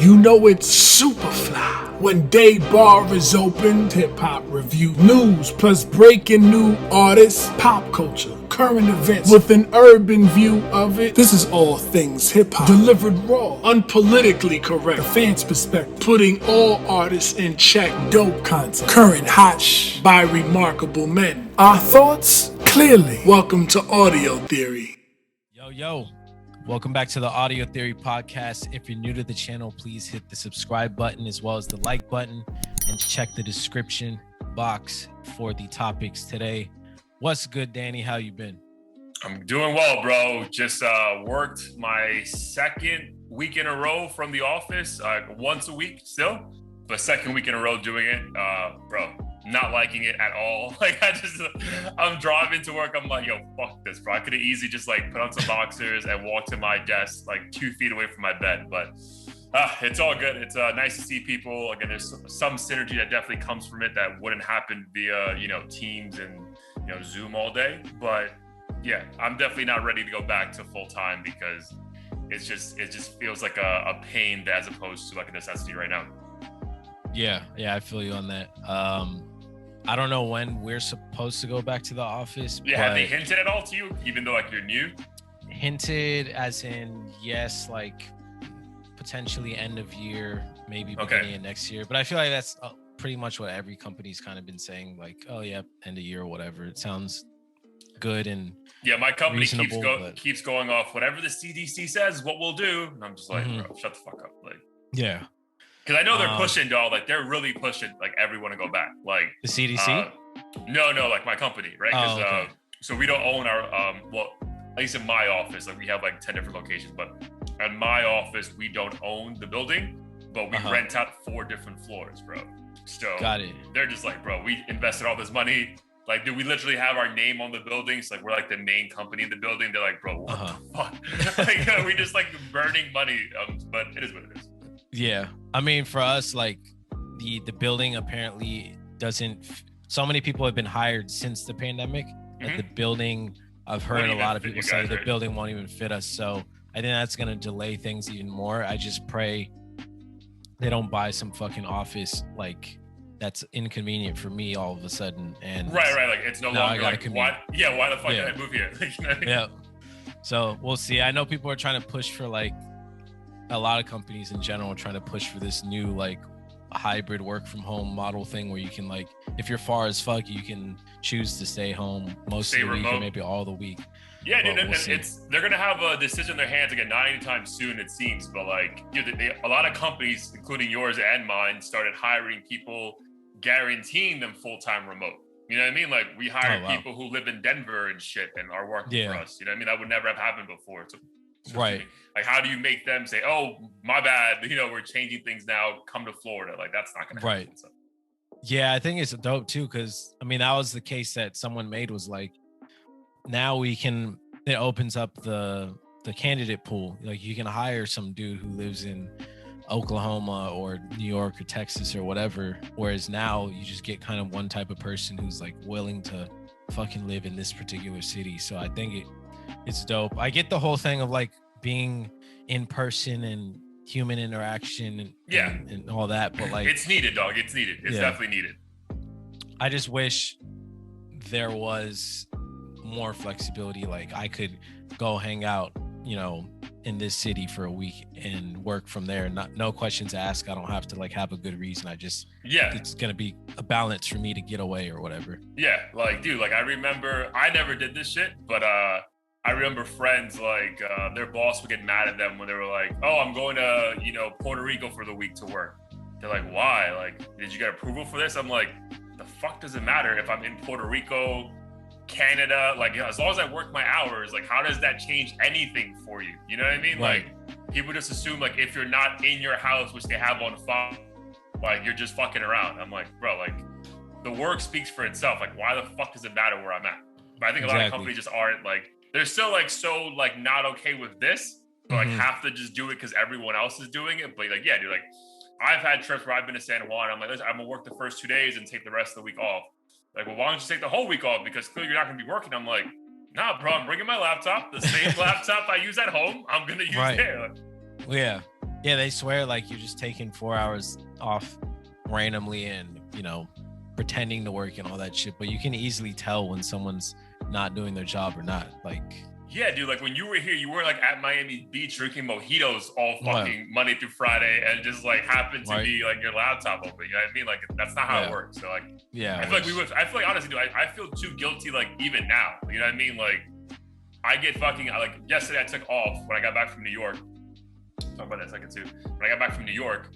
You know it's super fly when Day Bar is opened. Hip-hop review, news, plus breaking new artists, pop culture, current events with an urban view of it. This is all things hip-hop, delivered raw, unpolitically correct, the fans' perspective, putting all artists in check. Dope content, current hot by remarkable men. Our thoughts, clearly. Welcome to Audio Theory. Yo. Welcome back to the Audio Theory podcast. If you're new to the channel, please hit the subscribe button as well as the like button and check the description box for the topics today. What's good, Danny? How you been? I'm doing well, bro. Just worked my second week in a row from the office, once a week still, but second week in a row doing it, bro. Not liking it at all. I'm driving to work. I'm like, yo, fuck this, bro. I could have easily just put on some boxers and walk to my desk 2 feet away from my bed. But it's all good. It's nice to see people. Again, there's some synergy that definitely comes from it that wouldn't happen via, Teams and, Zoom all day. But yeah, I'm definitely not ready to go back to full time because it just feels like a pain as opposed to a necessity right now. Yeah, I feel you on that. I don't know when we're supposed to go back to the office. Yeah, have they hinted at all to you, even though you're new? Hinted as in, yes, potentially end of year, maybe beginning of next year. But I feel like that's pretty much what every company's kind of been saying, oh yeah, end of year or whatever. It sounds good and yeah, my company keeps going going off whatever the CDC says is what we'll do. And I'm just bro, shut the fuck up. Yeah. Because I know they're pushing, dog. They're really pushing, everyone to go back. The CDC? No, my company, right? Because okay. So we don't own our, at least in my office, we have 10 different locations. But in my office, we don't own the building, but we rent out 4 different floors, bro. So got it. They're just bro, we invested all this money. Do we literally have our name on the building? So we're the main company in the building. They're bro, what the fuck? We just burning money. But it is what it is. Yeah, I mean, for us, the building apparently doesn't. So many people have been hired since the pandemic, and the building. I've heard a lot of people say the building won't even fit us. So I think that's gonna delay things even more. I just pray they don't buy some fucking office that's inconvenient for me all of a sudden. And right. It's no longer why? Yeah, why the fuck did I move here? Yeah. So we'll see. I know people are trying to push for a lot of companies in general are trying to push for this new hybrid work from home model thing where you can if you're far as fuck, you can choose to stay home most of the week or maybe all the week. Yeah, dude, they're gonna have a decision in their hands again, not anytime soon, it seems. But a lot of companies, including yours and mine, started hiring people, guaranteeing them full-time remote. You know what I mean? We hired people who live in Denver and shit and are working for us. You know what I mean? That would never have happened before. So right. How do you make them say, "Oh, my bad, we're changing things now. Come to Florida." That's not gonna happen. Right. So. Yeah, I think it's dope too, because I mean that was the case that someone made was now it opens up the candidate pool. You can hire some dude who lives in Oklahoma or New York or Texas or whatever, whereas now you just get kind of one type of person who's willing to fucking live in this particular city. So I think it's dope. I get the whole thing of being in person and human interaction and all that, but it's needed, dog. It's needed. It's definitely needed. I just wish there was more flexibility. I could go hang out, in this city for a week and work from there. No questions asked. I don't have to have a good reason. It's gonna be a balance for me to get away or whatever. Yeah, dude, I remember I never did this shit, but I remember friends their boss would get mad at them when they were "Oh, I'm going to Puerto Rico for the week to work." They're "Why? Did you get approval for this?" I'm the fuck does it matter if I'm in Puerto Rico, Canada? As long as I work my hours, how does that change anything for you? You know what I mean? Right. People just assume if you're not in your house, which they have on file, you're just fucking around. I'm bro, the work speaks for itself. Why the fuck does it matter where I'm at? But I think a lot of companies just aren't they're still so not okay with this, but have to just do it because everyone else is doing it. But yeah, dude, I've had trips where I've been to San Juan. I'm listen, I'm gonna work the first 2 days and take the rest of the week off. Well, why don't you take the whole week off? Because clearly you're not gonna be working. I'm nah, bro, I'm bringing my laptop, the same laptop I use at home. I'm gonna use there. Yeah, Yeah, they swear like you're just taking 4 hours off randomly and, you know, pretending to work and all that shit. But you can easily tell when someone's not doing their job or not. Like, yeah, dude, like when you were here, you were like at Miami Beach drinking mojitos all fucking Monday through Friday and just like happened to be like your laptop open. You know what I mean? Like that's not how it works. So like, I feel like honestly, dude, I feel too guilty like even now. You know what I mean? Like I get fucking, like yesterday I took off when I got back from New York. Talk about that in a second too. When I got back from New York,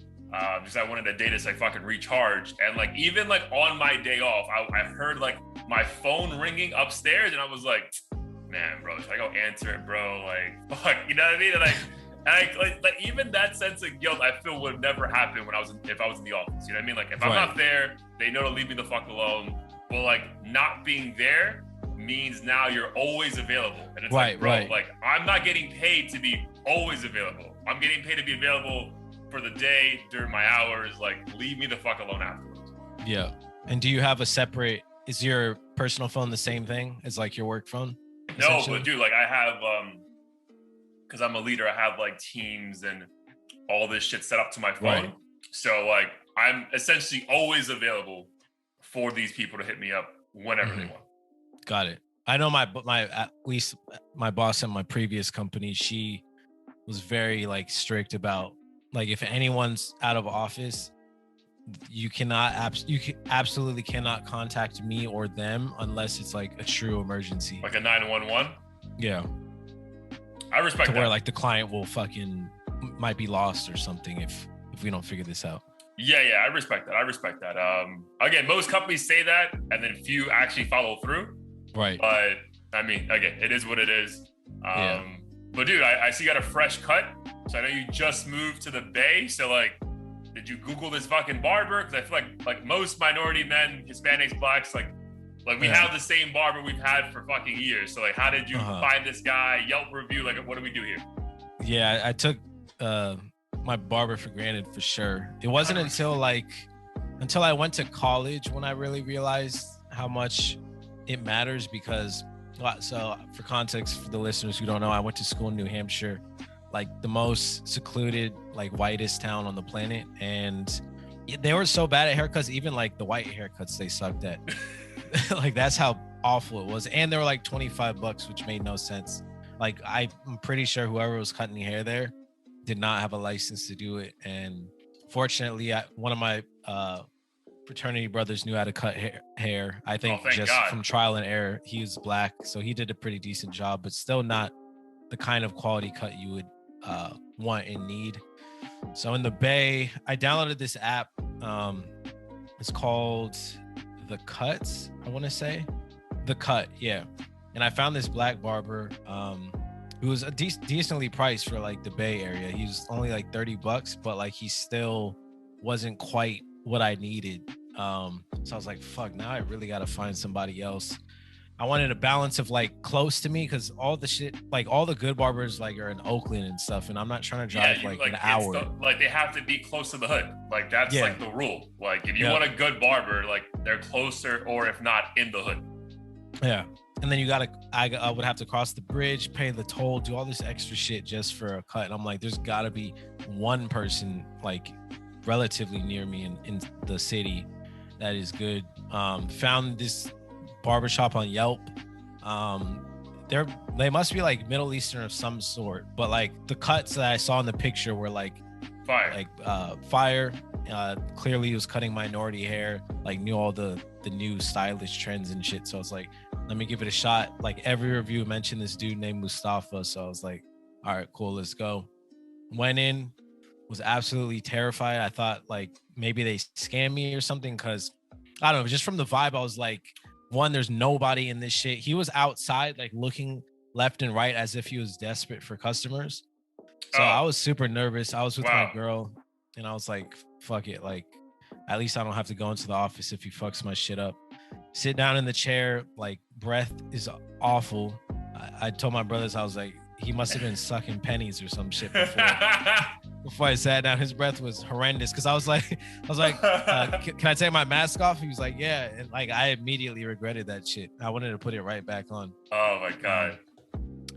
just I wanted a day to like fucking recharge. And like, even like on my day off, I heard like my phone ringing upstairs and I was like, man, bro, should I go answer it, bro? Like, fuck, you know what I mean? And like even that sense of guilt, I feel would never happen if I was in the office. You know what I mean? Like, if I'm not there, they know to leave me the fuck alone. But like, not being there means now you're always available. And it's like, bro, like I'm not getting paid to be always available. I'm getting paid to be available for the day during my hours. Like, leave me the fuck alone afterwards. Yeah. And do you have a separate? Is your personal phone the same thing as like your work phone? No, but dude, like I have, because I'm a leader, I have like Teams and all this shit set up to my phone. Right. So like I'm essentially always available for these people to hit me up whenever they want. Got it. I know at least my boss at my previous company, she was very like strict about like if anyone's out of office, you absolutely cannot contact me or them unless it's like a true emergency, like a 911. Yeah, I respect that. Where like the client will might be lost or something if we don't figure this out. Yeah, I respect that. Again, most companies say that and then few actually follow through. Right. But I mean, again, it is what it is. But dude, I see you got a fresh cut. So I know you just moved to the Bay. So like, did you Google this fucking barber? Because I feel like most minority men, Hispanics, blacks, like we have the same barber we've had for fucking years. So like, how did you find this guy? Yelp review? Like, what do we do here? Yeah, I took my barber for granted for sure. It wasn't until I went to college when I really realized how much it matters. Because so for context for the listeners who don't know, I went to school in New Hampshire, like the most secluded, like whitest town on the planet, and they were so bad at haircuts. Even like the white haircuts they sucked at. Like that's how awful it was. And they were like $25, which made no sense. Like I'm pretty sure whoever was cutting the hair there did not have a license to do it. And fortunately, one of my fraternity brothers knew how to cut hair. I think from trial and error. He was black, so he did a pretty decent job, but still not the kind of quality cut you would want and need. So in the Bay, I downloaded this app. It's called The Cuts, I want to say. The Cut, yeah. And I found this black barber who was a decently priced for like the Bay Area. He was only like $30, but like he still wasn't quite what I needed. So I was like, fuck, now I really got to find somebody else. I wanted a balance of like close to me, because all the shit, like all the good barbers like are in Oakland and stuff, and I'm not trying to drive like an hour. Like they have to be close to the hood. Like that's like the rule. Like if you want a good barber, like they're closer, or if not in the hood. Yeah. And then I would have to cross the bridge, pay the toll, do all this extra shit just for a cut. And I'm like, there's gotta be one person like relatively near me in the city that is good. Found this barbershop on Yelp. They must be like Middle Eastern of some sort, but like the cuts that I saw in the picture were like fire. Clearly he was cutting minority hair, like knew all the new stylish trends and shit. So I was like, let me give it a shot. Like every review mentioned this dude named Mustafa. So I was like, all right, cool, let's go. Went in, was absolutely terrified. I thought like maybe they scammed me or something, because I don't know, just from the vibe, I was like, one, there's nobody in this shit. He was outside, like looking left and right as if he was desperate for customers. So I was super nervous. I was with my girl, and I was like, fuck it. Like, at least I don't have to go into the office if he fucks my shit up. Sit down in the chair, like breath is awful. I told my brothers, I was like, he must have been sucking pennies or some shit before I sat down. His breath was horrendous, because I was like, can I take my mask off? He was like, yeah. And like, I immediately regretted that shit. I wanted to put it right back on. Oh my God.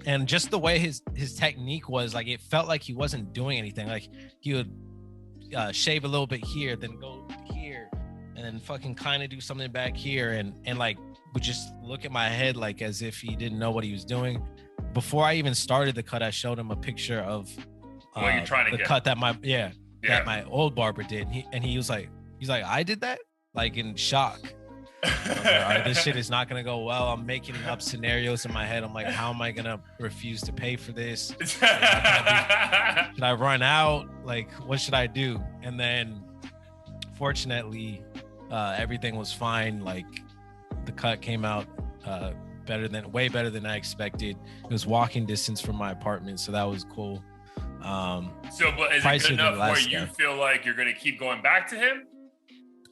and just the way his technique was, like, it felt like he wasn't doing anything. Like, he would shave a little bit here, then go here, and then fucking kind of do something back here, and like would just look at my head like as if he didn't know what he was doing. Before I even started the cut, I showed him a picture of what you're trying to the get. cut that that my old barber did. He was like, I did that, like, in shock. Like, all right, this shit is not gonna go well. I'm making up scenarios in my head. I'm like, how am I gonna refuse to pay for this? Should I run out? Like, what should I do? And then, fortunately, everything was fine. Like, the cut came out way better than I expected. It was walking distance from my apartment, so that was cool. But is it good enough where you feel like you're gonna keep going back to him?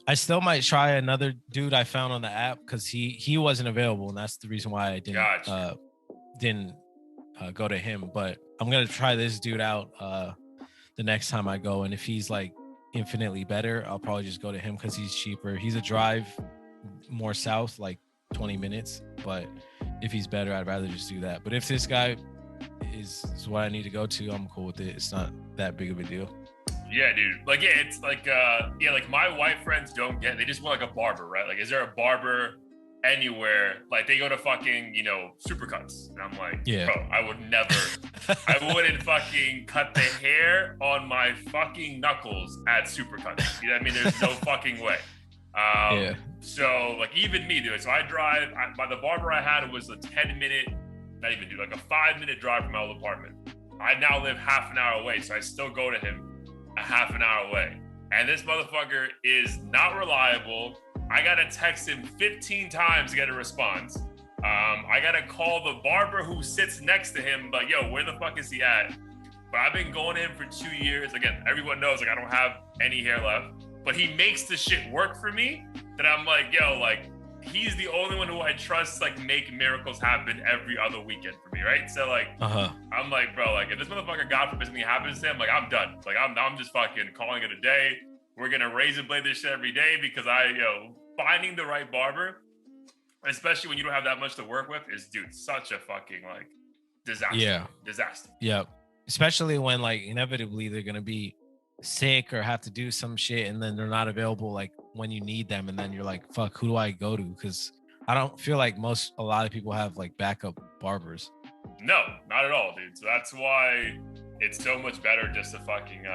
I still might try another dude I found on the app because he wasn't available, and that's the reason why I didn't go to him. But I'm gonna try this dude out the next time I go, and if he's like infinitely better, I'll probably just go to him because he's cheaper. He's a drive more south, like 20 minutes, but if he's better, I'd rather just do that. But if this guy is what I need to go to, I'm cool with it. It's not that big of a deal. Yeah, dude. Like, yeah, it's like, like my white friends don't get, they just want like a barber, right? Like, is there a barber anywhere? Like, they go to fucking, Supercuts. And I'm like, bro, I would never, I wouldn't fucking cut the hair on my fucking knuckles at Supercuts. You know what I mean? There's no fucking way. So, like, even me, dude. So I drive, by the barber I had, it was a 10-minute, not even, dude, like a 5-minute drive from my old apartment. I now live half an hour away, so I still go to him a half an hour away. And this motherfucker is not reliable. I gotta text him 15 times to get a response. I gotta call the barber who sits next to him, but yo, where the fuck is he at? But I've been going to him for 2 years. Again, everyone knows, like, I don't have any hair left, but he makes the shit work for me that I'm like, yo, like, he's the only one who I trust, like, make miracles happen every other weekend for me, right? So, like, I'm like, bro, like, if this motherfucker, God forbid, something happens to him, like, I'm done. Like, I'm just fucking calling it a day. We're gonna razor blade this shit every day because finding the right barber, especially when you don't have that much to work with, is, dude, such a fucking, like, disaster. Yeah. Disaster. Yeah. Especially when, like, inevitably they're gonna be sick or have to do some shit, and then they're not available, like, when you need them, and then you're like, fuck, who do I go to? Because I don't feel like a lot of people have, like, backup barbers. No, not at all, dude. So that's why it's so much better just to fucking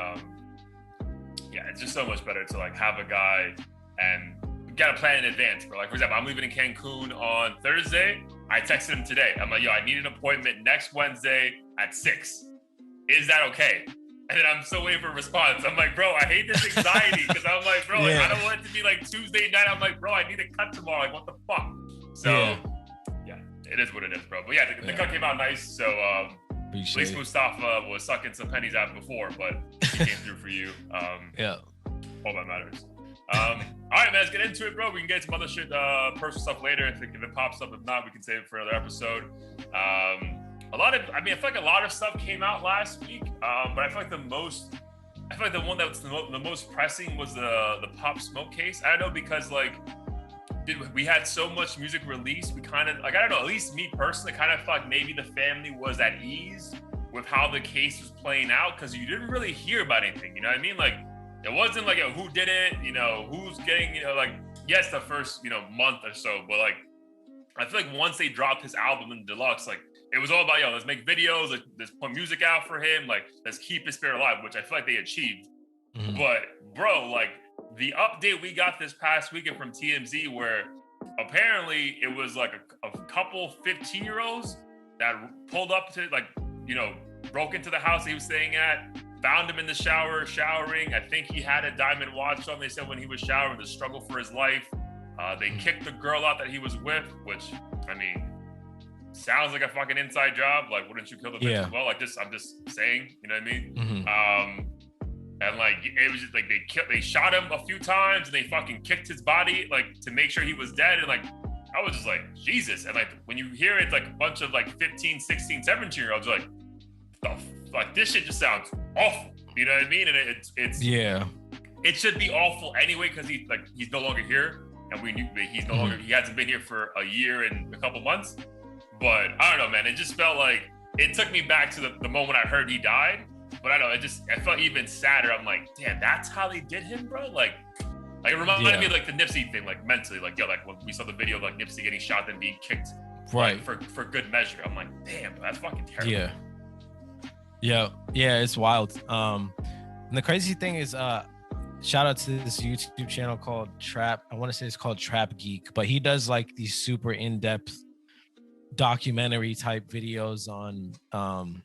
it's just so much better to, like, have a guy and get a plan in advance, bro. Like, for example, I'm leaving in Cancun on Thursday. I texted him today. I'm like, yo, I need an appointment next Wednesday at 6. Is that okay? And then I'm still waiting for a response. I'm like, bro, I hate this anxiety because I'm like, bro, like, I don't want it to be like Tuesday night. I'm like, bro, I need a cut tomorrow. Like, what the fuck? So, yeah, it is what it is, bro. But yeah, the cut came out nice. So at least Mustafa was sucking some pennies out before, but he came through for you. All that matters. All right, man, let's get into it, bro. We can get some other shit, personal stuff later if it pops up. If not, we can save it for another episode. I feel like a lot of stuff came out last week, but I feel like the one that was the most pressing was the Pop Smoke case. I don't know, because, like, we had so much music released, we kind of, like, I don't know, at least me personally, kind of felt like maybe the family was at ease with how the case was playing out, because you didn't really hear about anything, you know what I mean? Like, it wasn't like, who did it, who's getting, like, yes, the first, month or so, but, like, I feel like once they dropped his album in deluxe, like, it was all about, let's make videos, let's put music out for him, like, let's keep his spirit alive, which I feel like they achieved. Mm-hmm. But, bro, like, the update we got this past weekend from TMZ, where apparently it was like a couple 15-year-olds that pulled up to, like, broke into the house he was staying at, found him in the shower, showering. I think he had a diamond watch on. They said when he was showering, the struggle for his life. They kicked the girl out that he was with, which, I mean, sounds like a fucking inside job. Like, wouldn't you kill the bitch as well? Like, I'm just saying, you know what I mean? Mm-hmm. And, like, it was just like they shot him a few times and they fucking kicked his body, like, to make sure he was dead. And, like, I was just like, Jesus. And, like, when you hear it's like a bunch of, like, 15, 16, 17-year-olds, like, like, this shit just sounds awful. You know what I mean? And it's it should be awful anyway, because he's no longer here, and we knew that he's no longer, he hasn't been here for a year and a couple months. But I don't know, man. It just felt like it took me back to the moment I heard he died. But I know I felt even sadder. I'm like, damn, that's how they did him, bro. Like it reminded me of like the Nipsey thing, like mentally, like like when we saw the video of like Nipsey getting shot and being kicked, right, like, for good measure. I'm like, damn, bro, that's fucking terrible. Yeah, it's wild. And the crazy thing is, shout out to this YouTube channel called Trap. I want to say it's called Trap Geek, but he does like these super in-depth documentary type videos on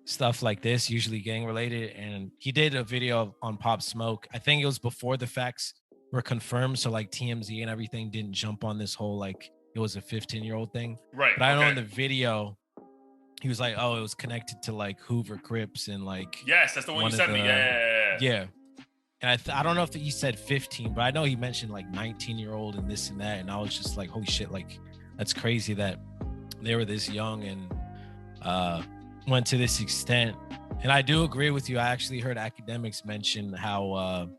stuff like this, usually gang related. And he did a video on Pop Smoke. I think it was before the facts were confirmed, so like TMZ and everything didn't jump on this whole like it was a 15-year-old thing. Right. But I know in the video he was like, oh, it was connected to like Hoover Crips and like, yes, that's the one you sent me. Yeah. And I don't know if he said 15, but I know he mentioned like 19-year-old and this and that. And I was just like, holy shit, like that's crazy that they were this young and went to this extent. And I do agree with you. I actually heard academics mention how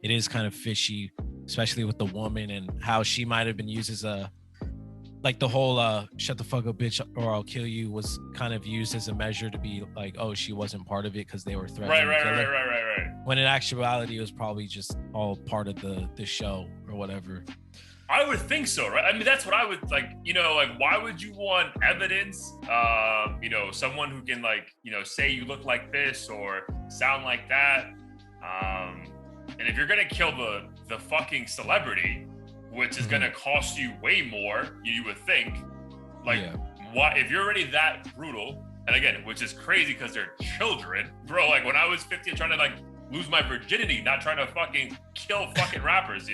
it is kind of fishy, especially with the woman, and how she might have been used as a, like the whole shut the fuck up bitch or I'll kill you was kind of used as a measure to be like, oh, she wasn't part of it because they were threatening to kill her. Right. When in actuality it was probably just all part of the show or whatever. I would think so, right? I mean, that's what I would like, like why would you want evidence? Someone who can like, say you look like this or sound like that. And if you're gonna kill the fucking celebrity, which is gonna cost you way more, you would think, like, what if you're already that brutal? And again, which is crazy because they're children, bro. Like when I was 15, trying to like lose my virginity, not trying to fucking kill fucking rappers,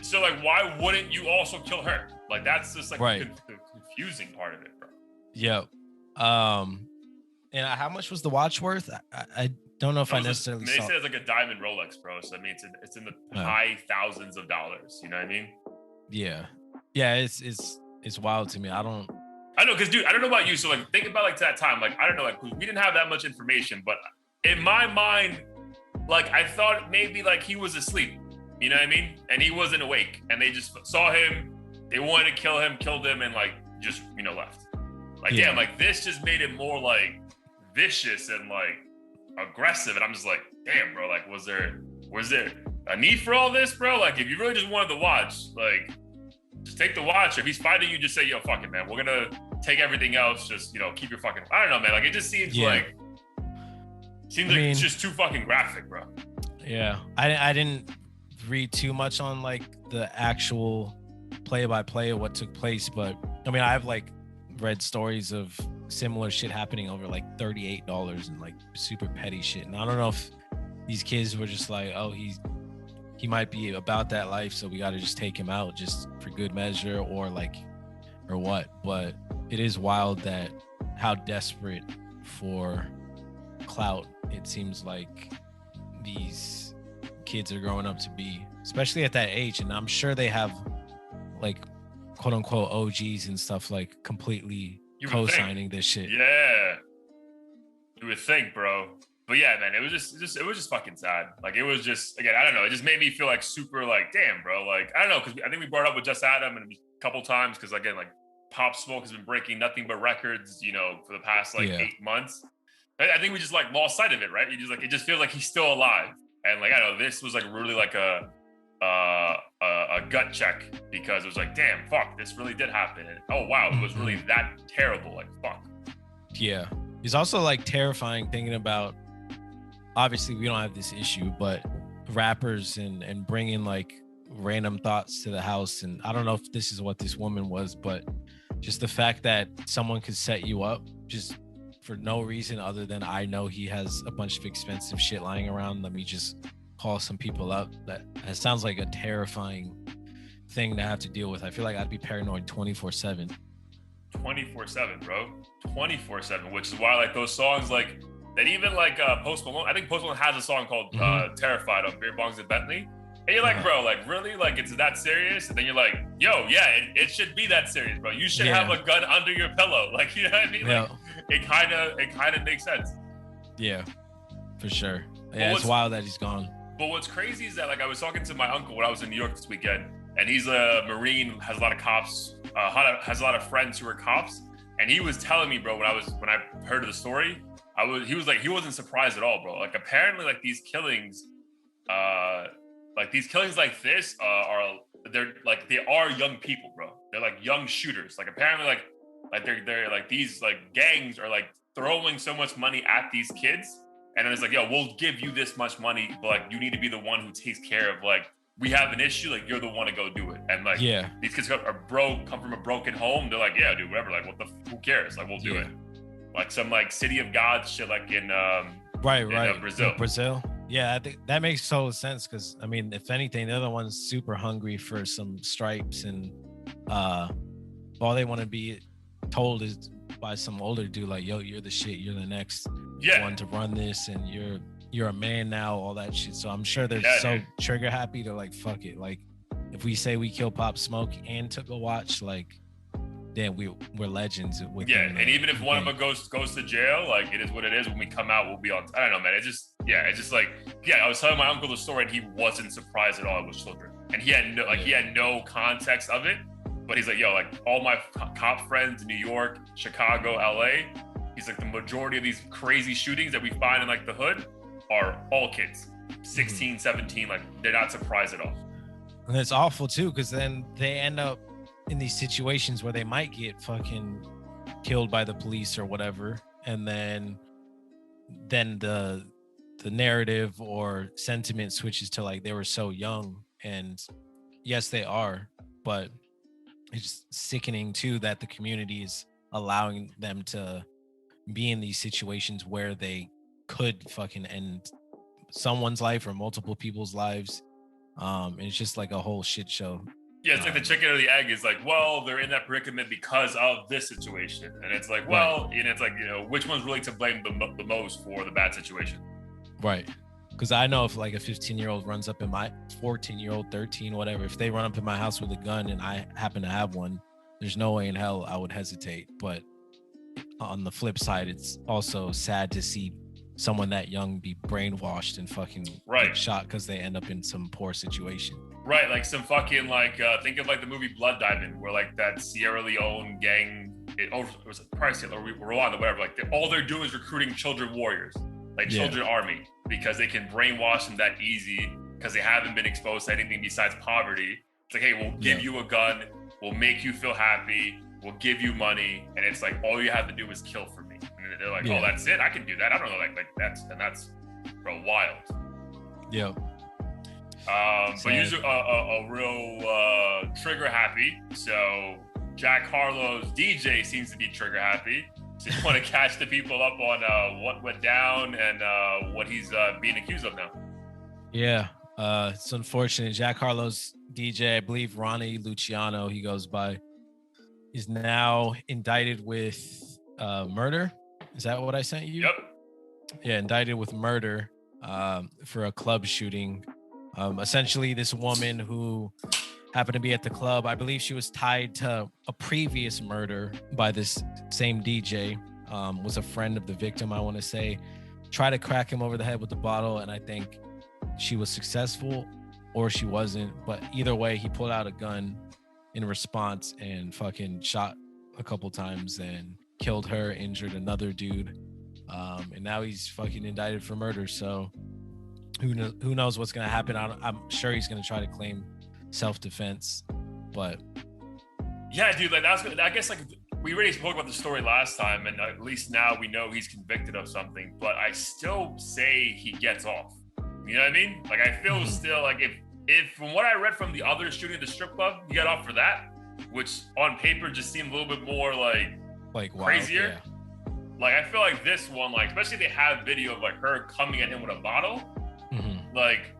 So like, why wouldn't you also kill her? Like that's just like the confusing part of it, bro. Yeah. And how much was the watch worth? I don't know if I necessarily they said it's like a diamond Rolex, bro. So I mean, it's in the high thousands of dollars. You know what I mean? Yeah. It's wild to me. I know, because dude, I don't know about you. So like, think about like that time. Like I don't know, like we didn't have that much information, but in my mind, like I thought maybe like he was asleep. You know what I mean? And he wasn't awake, and they just saw him. They wanted to kill him, killed him, and like just left. Like damn, like this just made it more like vicious and like aggressive, and I'm just like, damn, bro. Like, was there a need for all this, bro? Like, if you really just wanted the watch, like, just take the watch. If he's fighting you, just say, yo, fuck it, man. We're gonna take everything else. Just keep your fucking. I don't know, man. Like, it just seems like it's just too fucking graphic, bro. Yeah, I didn't read too much on like the actual play-by-play of what took place, but I mean, I've like read stories of similar shit happening over like $38 and like super petty shit. And I don't know if these kids were just like, oh, he might be about that life, so we got to just take him out just for good measure or what. But it is wild that how desperate for clout it seems like these kids are growing up to be, especially at that age. And I'm sure they have like quote unquote OGs and stuff like completely co-signing this shit. Yeah, you would think, bro. But yeah, man, it was just fucking sad. Like it was just, again, I don't know. It just made me feel like super like, damn, bro. Like I don't know, because I think we brought it up with Just Adam and a couple times, because again, like Pop Smoke has been breaking nothing but records, for the past like 8 months. I think we just like lost sight of it, right? It just feels like he's still alive. And like I know this was like really like a gut check, because it was like, damn, fuck, this really did happen. And, oh wow, it was really that terrible. Like fuck. Yeah, it's also like terrifying thinking about. Obviously, we don't have this issue, but rappers and bringing like random thoughts to the house. And I don't know if this is what this woman was, but just the fact that someone could set you up just for no reason other than I know he has a bunch of expensive shit lying around. Let me just call some people up. That sounds like a terrifying thing to have to deal with. I feel like I'd be paranoid 24/7. 24/7, bro. 24/7, which is why like those songs like that, even like Post Malone. I think Post Malone has a song called "Terrified" on Beer Bongs and Bentley. And you're like, bro, like really, like it's that serious? And then you're like, yo, yeah, it should be that serious, bro. You should have a gun under your pillow, like you know what I mean? Like it kind of makes sense. Yeah, for sure. Yeah, it's wild that he's gone. But what's crazy is that like I was talking to my uncle when I was in New York this weekend, and he's a Marine, has a lot of cops, has a lot of friends who are cops. And he was telling me, bro, when I heard of the story, he was like, he wasn't surprised at all, bro. Like apparently like these killings like this they are young people, bro. They're like young shooters. Like apparently like they're like these like gangs are like throwing so much money at these kids, and then it's like, yo, we'll give you this much money, but like you need to be the one who takes care of, like, we have an issue, like you're the one to go do it. And like these kids come from a broken home. They're like, yeah, dude, whatever. Like, who cares? Like, we'll do it. Like some like City of God shit, like in Brazil. Yeah, I think that makes total sense because I mean, if anything, they're the ones super hungry for some stripes, and all they want to be told is by some older dude like, yo, you're the shit, you're the next one to run this, and you're a man now, all that shit. So I'm sure they're trigger happy. They're like, fuck it. Like if we say we kill Pop Smoke and took a watch, like, then we're legends. And even if one of them goes to jail, like it is what it is. When we come out, we'll be on. I don't know, man. It's just like, I was telling my uncle the story, and he wasn't surprised at all. It was children, and he had no context of it. But he's like, yo, like all my cop friends in New York, Chicago, LA, he's like, the majority of these crazy shootings that we find in like the hood are all kids, 16, 17. Like they're not surprised at all. And it's awful too, because then they end up in these situations where they might get fucking killed by the police or whatever, and then the narrative or sentiment switches to like they were so young, and yes they are, but it's sickening too that the community is allowing them to be in these situations where they could fucking end someone's life or multiple people's lives. And it's just like a whole shit show. Yeah, it's like the chicken or the egg. Is like, well, they're in that predicament because of this situation, and it's like, well, and it's like, you know, which one's really to blame the most for the bad situation? Right. Because I know if like a 15-year-old runs up in my 14-year-old, 13, whatever, if they run up in my house with a gun and I happen to have one, there's no way in hell I would hesitate. But on the flip side, it's also sad to see someone that young be brainwashed and fucking get shot because they end up in some poor situation. Right, like some fucking like think of like the movie Blood Diamond, where like that Sierra Leone gang, it was Price or Rwanda, whatever. Like all they're doing is recruiting children warriors, like children army, because they can brainwash them that easy because they haven't been exposed to anything besides poverty. It's like, hey, we'll give you a gun, we'll make you feel happy, we'll give you money, and it's like all you have to do is kill for me. And they're like, oh, that's it? I can do that. I don't know, like that's bro, wild. Yeah. But usually a real trigger happy. So Jack Harlow's DJ seems to be trigger happy. Just want to catch the people up on what went down and what he's being accused of now. Yeah, it's unfortunate. Jack Harlow's DJ, I believe Ronnie Luciano, he goes by, is now indicted with murder. Is that what I sent you? Yep. Yeah, indicted with murder for a club shooting. Essentially, this woman who happened to be at the club, I believe she was tied to a previous murder by this same DJ, was a friend of the victim, I want to say, tried to crack him over the head with the bottle, and I think she was successful or she wasn't, but either way, he pulled out a gun in response and fucking shot a couple times and killed her, injured another dude, and now he's fucking indicted for murder. So who knows what's gonna happen? I'm sure he's gonna try to claim self-defense, but yeah, dude, like I guess like we already spoke about the story last time, and at least now we know he's convicted of something. But I still say he gets off. You know what I mean? Like I feel still like if from what I read from the other shooting at the strip club, he got off for that, which on paper just seemed a little bit more like crazier. Wild, yeah. Like I feel like this one, like especially if they have video of like her coming at him with a bottle. Like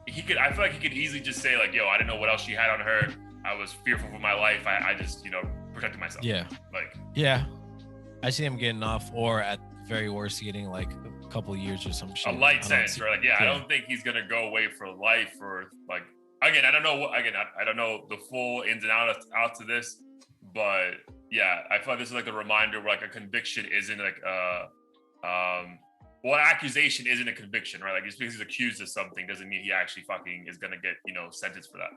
I feel like he could easily just say like, yo, I didn't know what else she had on her. I was fearful for my life. I just, protected myself. Yeah. Yeah. I see him getting off, or at very worst getting like a couple of years or some shit. A light sentence, or like, I don't think he's gonna go away for life, or like, again, I don't know I don't know the full ins and outs to this, but yeah, I feel like this is like a reminder where like a conviction isn't like an accusation isn't a conviction, right? Like just because he's accused of something doesn't mean he actually fucking is gonna get, sentenced for that.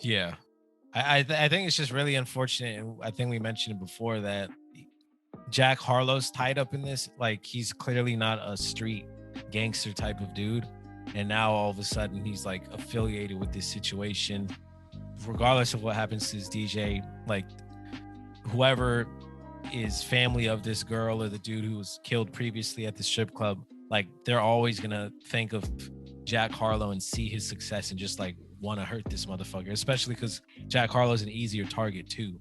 Yeah. I think it's just really unfortunate. And I think we mentioned it before that Jack Harlow's tied up in this. Like, he's clearly not a street gangster type of dude, and now all of a sudden he's like affiliated with this situation. Regardless of what happens to his DJ, like whoever is family of this girl or the dude who was killed previously at the strip club, like they're always gonna think of Jack Harlow and see his success and just like want to hurt this motherfucker, especially because Jack Harlow's an easier target too.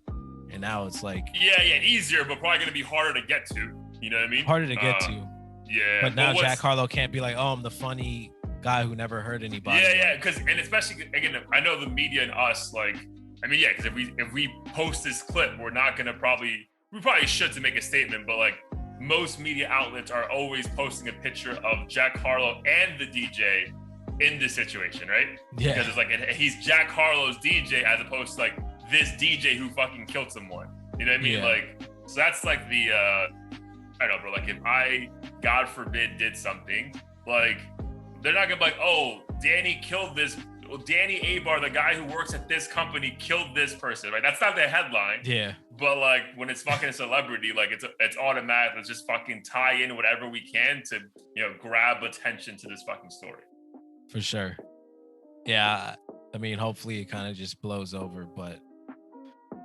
And now it's like easier, but probably gonna be harder to get to. You know what I mean? Harder to get to. Yeah. But now Jack Harlow can't be like, oh, I'm the funny guy who never hurt anybody. Yeah, because and especially again, I know the media and us, like, I mean, because if we post this clip, we're not gonna we probably should to make a statement, but like most media outlets are always posting a picture of Jack Harlow and the DJ in this situation, right? Yeah. Because it's like he's Jack Harlow's DJ as opposed to like this DJ who fucking killed someone. You know what I mean? Yeah. Like, so that's like the I don't know, bro. Like if I, God forbid, did something, like they're not gonna be like, oh, Danny killed this. Well, Danny Abar, the guy who works at this company, killed this person, right? That's not the headline. Yeah. But like when it's fucking a celebrity, like it's automatic. Let's just fucking tie in whatever we can to, grab attention to this fucking story. For sure. Yeah. I mean, hopefully it kind of just blows over, but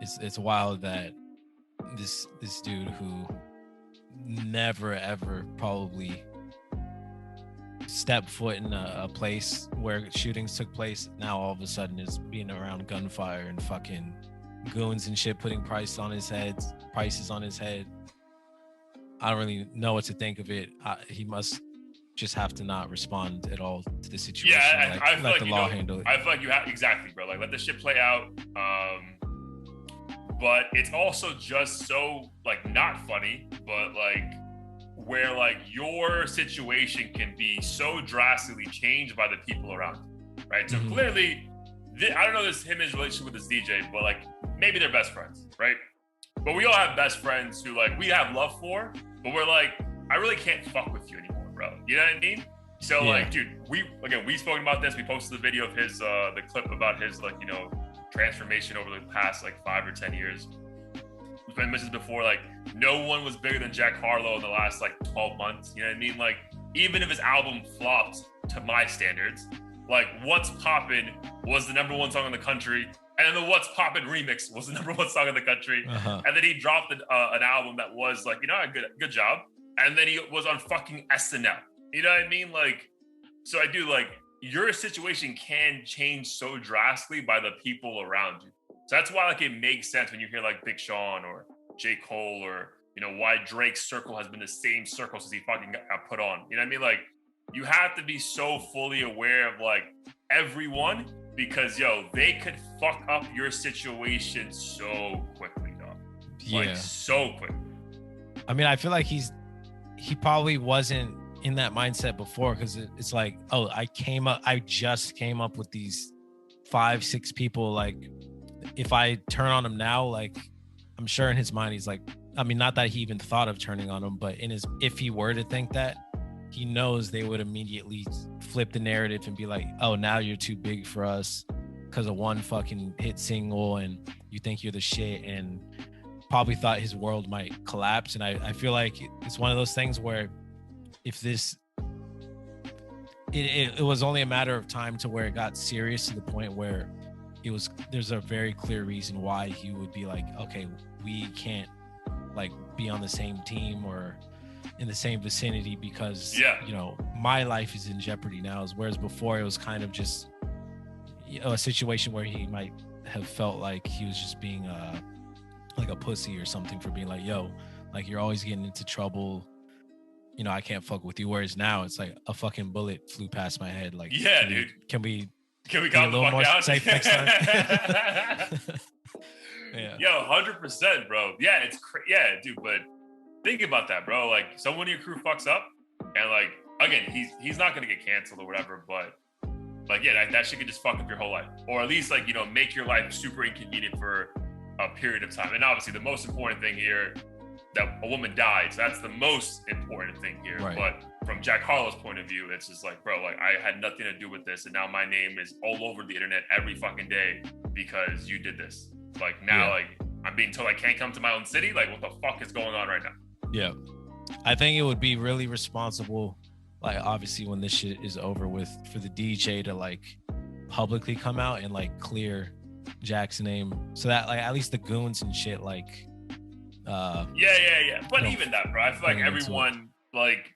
it's wild that this dude who never ever probably stepped foot in a place where shootings took place now all of a sudden is being around gunfire and fucking goons and shit putting prices on his head. I don't really know what to think of it. He must just have to not respond at all to the situation. Yeah, I feel let like the law handle it. I feel like you have, exactly, bro. Like let the shit play out. But it's also just so like not funny, but like where like your situation can be so drastically changed by the people around you, right? So clearly, I don't know his relationship with his DJ, but like maybe they're best friends, right? But we all have best friends who like we have love for, but we're like, I really can't fuck with you anymore, bro. You know what I mean? So like, dude, we've spoken about this. We posted the video of his the clip about his like, transformation over the past like 5 or 10 years. We've been mentioned before, like no one was bigger than Jack Harlow in the last like 12 months. You know what I mean? Like even if his album flopped to my standards, like What's Poppin' was the #1 song in the country, and then the What's Poppin' remix was the #1 song in the country. And then he dropped an album that was like, a good job. And then he was on fucking SNL. You know what I mean? Like, so I do like your situation can change so drastically by the people around you. So that's why like it makes sense when you hear like Big Sean or J.Cole or, why Drake's circle has been the same circle since he fucking got put on. You know what I mean? Like you have to be so fully aware of like everyone because they could fuck up your situation so quickly, dog. Yeah. Like so quickly. I mean, I feel like he probably wasn't in that mindset before because it's like, oh, I just came up with these 5-6 people. Like if I turn on him now, like I'm sure in his mind he's like, I mean, not that he even thought of turning on him, but if he were to think that, he knows they would immediately flip the narrative and be like, oh, now you're too big for us because of one fucking hit single and you think you're the shit, and probably thought his world might collapse. And I feel like it's one of those things where if it was only a matter of time to where it got serious to the point where there's a very clear reason why he would be like, okay, we can't like be on the same team or in the same vicinity because my life is in jeopardy now, whereas before it was kind of just a situation where he might have felt like he was just being like a pussy or something for being like, yo, like you're always getting into trouble, I can't fuck with you. Whereas now it's like a fucking bullet flew past my head. Like, dude, can we calm a little the more fuck down? safe next time? Yeah. Yo, 100%, bro. Yeah, dude. But think about that, bro. Like, someone in your crew fucks up, and like, again, he's not gonna get canceled or whatever. But like, that shit could just fuck up your whole life, or at least like make your life super inconvenient for a period of time. And obviously, the most important thing here, that a woman died. So that's the most important thing here. Right. But from Jack Harlow's point of view, it's just like, bro, like I had nothing to do with this, and now my name is all over the internet every fucking day because you did this. Like now, like I'm being told I can't come to my own city. Like what the fuck is going on right now? Yeah. I think it would be really responsible, like obviously when this shit is over with, for the DJ to like publicly come out and like clear Jack's name so that like at least the goons and shit like yeah. But No. even that, bro, I feel like Bring him into everyone, like,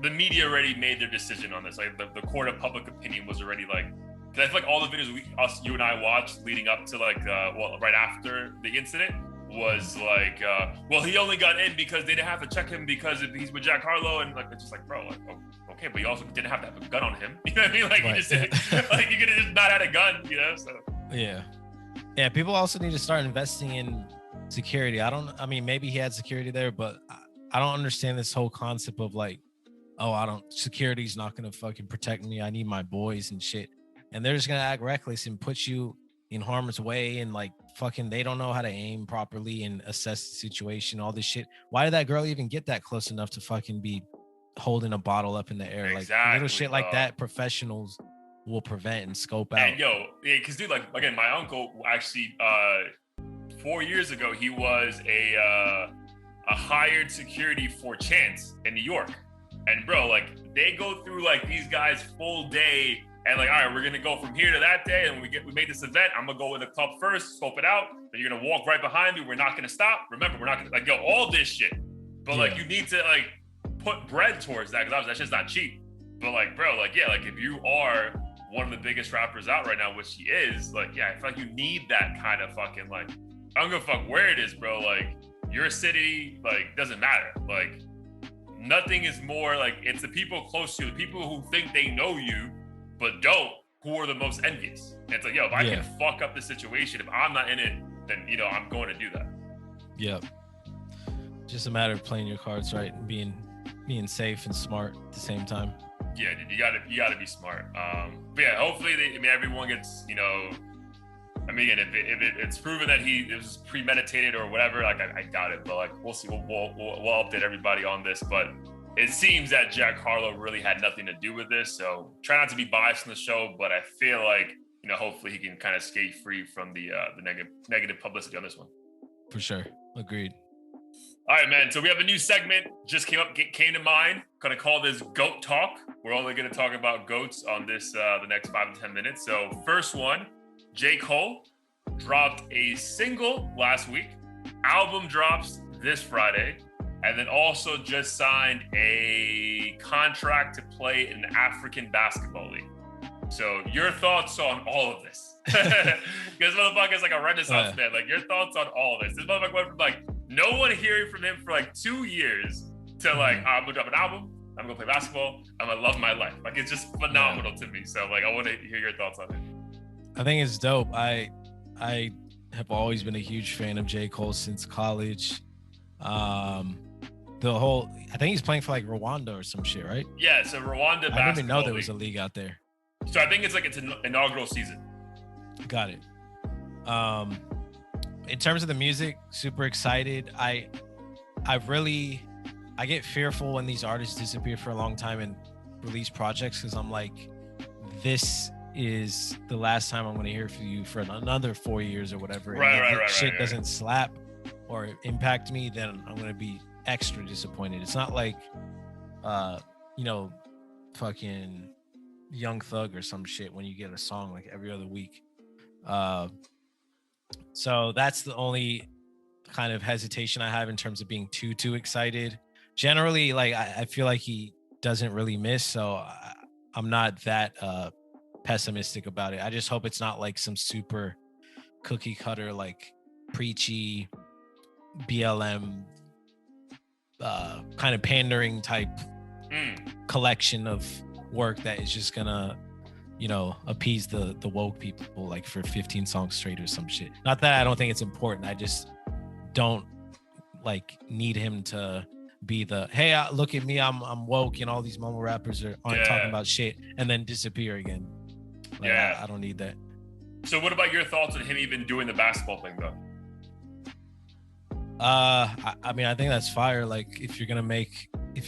the media already made their decision on this. Like, the court of public opinion was already like, because I feel like all the videos you and I watched leading up to like, right after the incident was like, well, he only got in because they didn't have to check him because he's with Jack Harlow, and like it's just like, bro, like, oh, okay, but you also didn't have to have a gun on him. You know what I mean? Like, Right. you just like you could have just not had a gun, you know? So yeah, people also need to start investing in security. I mean maybe he had security there, but I don't understand this whole concept of like, oh, security's not gonna fucking protect me, I need my boys and shit, and they're just gonna act reckless and put you in harm's way, and like fucking they don't know how to aim properly and assess the situation, all this shit. Why did that girl even get that close enough to fucking be holding a bottle up in the air? Like little shit like that, professionals will prevent and scope out. And yo, yeah, because dude, like again, my uncle actually 4 years ago, he was a hired security for Chance in New York. And bro, like they go through like these guys full day and like, all right, we're gonna go from here to that day, and we made this event. I'm gonna go in the club first, scope it out. Then you're gonna walk right behind me. We're not gonna stop. Remember, we're not gonna like all this shit. But like you need to like put bread towards that, because that's just not cheap. But like, bro, like yeah, like if you are one of the biggest rappers out right now, which he is, like yeah, I feel like you need that kind of fucking like, I don't give a fuck where it is, bro. Like your city, like doesn't matter. Like nothing is more like, it's the people close to you, the people who think they know you but don't, who are the most envious. And it's like, yo, if I can fuck up the situation, if I'm not in it, then you know I'm going to do that. Yeah, just a matter of playing your cards right and being safe and smart at the same time. Yeah, dude, you gotta be smart. But yeah, hopefully everyone gets, you know, I mean, again, if it's proven that it was premeditated or whatever, like I doubt it, but like we'll see. We'll update everybody on this, but it seems that Jack Harlow really had nothing to do with this. So try not to be biased in the show, but I feel like, you know, hopefully he can kind of skate free from the negative publicity on this one. For sure, agreed. All right, man. So we have a new segment just came to mind. Gonna call this Goat Talk. We're only gonna talk about goats on this the next 5 to 10 minutes. So first one. J.Cole dropped a single last week. Album drops this Friday. And then also just signed a contract to play in the African Basketball League. So your thoughts on all of this? Because motherfucker is like a Renaissance man. Like your thoughts on all of this? This motherfucker went from like no one hearing from him for like 2 years to like, I'm gonna drop an album, I'm gonna play basketball, I'm gonna love my life. Like it's just phenomenal to me. So like I want to hear your thoughts on it. I think it's dope. I have always been a huge fan of J. Cole since college. I think he's playing for like Rwanda or some shit, right? Yeah, so Rwanda basketball. I didn't even know there was a league out there. So I think it's like its inaugural season. Got it. In terms of the music, super excited. I get fearful when these artists disappear for a long time and release projects, because I'm like, this is the last time I'm going to hear from you for another 4 years or whatever. Right. Shit doesn't slap or impact me, then I'm going to be extra disappointed. It's not like, fucking Young Thug or some shit when you get a song like every other week. So that's the only kind of hesitation I have in terms of being too excited. Generally, like I feel like he doesn't really miss, so I'm not that pessimistic about it. I just hope it's not like some super cookie cutter, like preachy BLM kind of pandering type collection of work that is just gonna, appease the woke people like for 15 songs straight or some shit. Not that I don't think it's important. I just don't like need him to be the, hey, look at me, I'm woke, and all these mumble rappers aren't talking about shit and then disappear again. Like, I don't need that. So what about your thoughts on him even doing the basketball thing though? I mean, I think that's fire. Like if